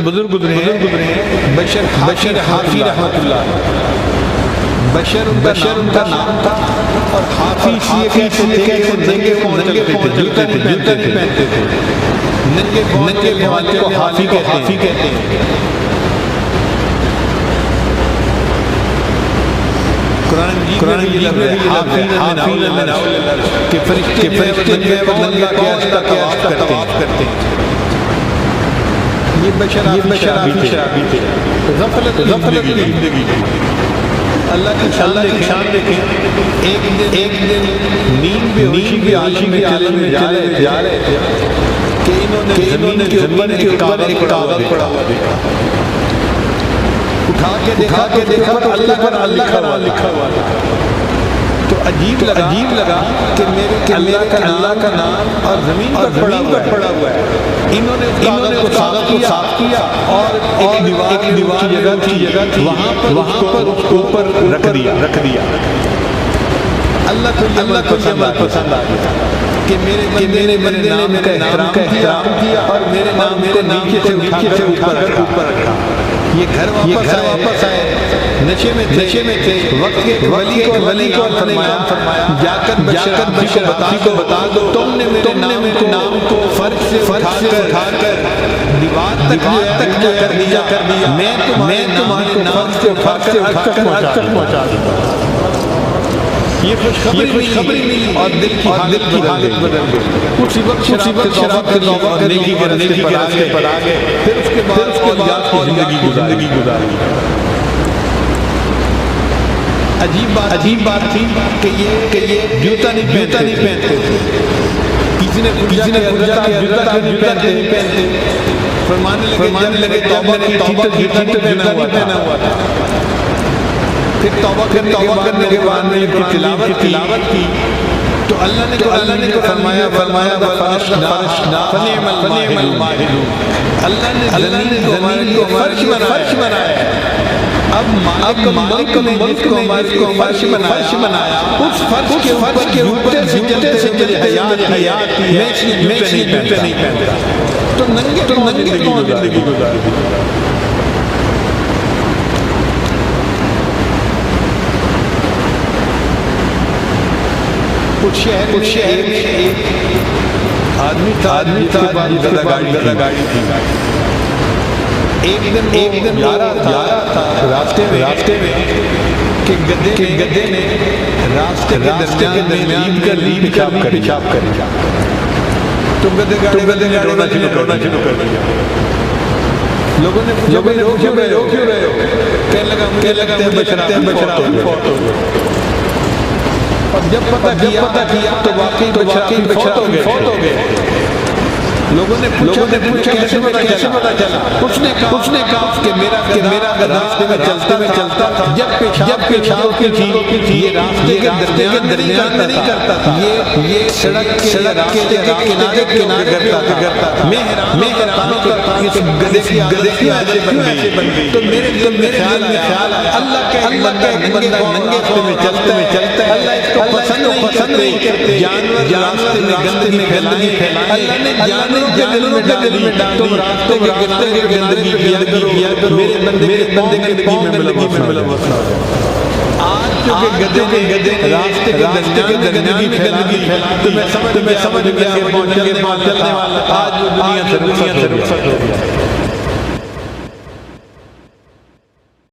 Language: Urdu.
بزرگ گزرے ہیں بشر حافی رحمۃ اللہ، بشر ان کا نام تھا، اور حافی یہ کہتے تھے کہ ننگے پاؤں چلتے تھے، جوتا نہیں پہنتے تھے، ننگے پاؤں والے کو حافی کہتے ہیں۔ قرآن مجید میں حافین من حول العرش کہ فرشتے ننگے پاؤں اللہ کے عرش کا طواف کرتے ہیں۔ یہ بشر شرابی تھے، غفلت زندگی تھی۔ اللہ کی شان دیکھیں، ایک دن نیند بے ہوشی کے عالم میں جا رہے تھے کہ انہوں نے زمین کے اوپر ایک کاغذ پڑا ہوا دیکھا، اٹھا کے دیکھا تو اللہ کا نام لکھا ہوا تھا۔ تو عجیب لگا کہ میرے اللہ کا نام اور زمین پر پڑا ہوا ہے۔ انہوں نے اس کاغذ کو صاف کیا اور ایک دیوار کی جگہ تھی وہاں پر اس کو اوپر رکھ دیا۔ اللہ کو یہ عمل پسند آ گیا کہ میرے بندے نے میرے نام کا احترام کیا اور میرے نام کو نیچے سے اٹھا کر اوپر رکھا۔ یہ گھر واپس آئے، نشے میں تھے، وقت کے ولی کو فرمایا جا کر بشر کو بتا دو تم نے میرے نام کو فرش سے اٹھا کر دیوار تک کر دیا، میں تمہارے نام سے اٹھا کر پہنچا دوں۔ یہ خوشخبری ملی اور دل کی حالت بدل گئی۔ اسی وقت شراب کے توبہ کرنے کی راستے پر آ گئے، پھر اس کے بعد زندگی گزاری۔ عجیب بات تھی کہ یہ جوتا نہیں پہنتے تھے۔ کسی نے پوچھا کہ جوتا نہیں پہنتے؟ فرمانے لگے توبہ کی تو جوتا نہیں پہنا ہوا تھا۔ پھر توبہ کرنے کے بعد میں تلاوت کی تو اللہ نے فرمایا فنعم الماہدون، اللہ نے زمین کو فرش بنایا۔ اب مالک نے جس کو فرش بنایا، اس فرش کے اوپر چلتے حیات میں اس لیے جوتے نہیں پہنتا۔ تو ننگے پاؤں زندگی گزاری۔ کچھ شہر میں ایک آدمی تھا جس کے پاس زیادہ گاڑی تھی۔ ایک دن جا رہا تھا راستے میں کہ گدے نے راستے کے درمیان میں پیشاب کر دیا۔ تو گدے نے رونا شروع کر دیا۔ لوگوں نے رو کیوں رہے ہو؟ کہنے لگا مجھے بشرا فوت ہو گیا۔ اور جب پتہ کیا تو واقعی فوت ہو گئے۔ لوگوں نے پوچھا کیسے پتہ چلا؟ اس نے کہا کہ میرا راستے میں چلتا تھا، جب پیشاب کی تھی یہ راستے کے درمیان نہیں کرتا تھا، یہ سڑک کے راستے کے کنارے کرتا تھا۔ میں حیران کرتا ہوں کہ گدے کی عادت بن گئی۔ تو میرے دل میں خیال آیا اللہ کا ایک بندہ ننگے پاؤں میں چلتا ہے، اللہ اس کو پسند نہیں کرتے، جانور راستے میں گندگی پھیلائیں، اللہ نے جانوروں کے دل میں ڈال دی، تم راستے کے گندگی کیا کرو، میرے بندے کے گندگی میں ملوث نہ ہو۔ آج چونکہ گدے راستے کے درمیان میں گندگی پھیلاتی، تو میں سمجھ گیا کہ چلنے والا آج دنیا سے رخصت ہو گیا۔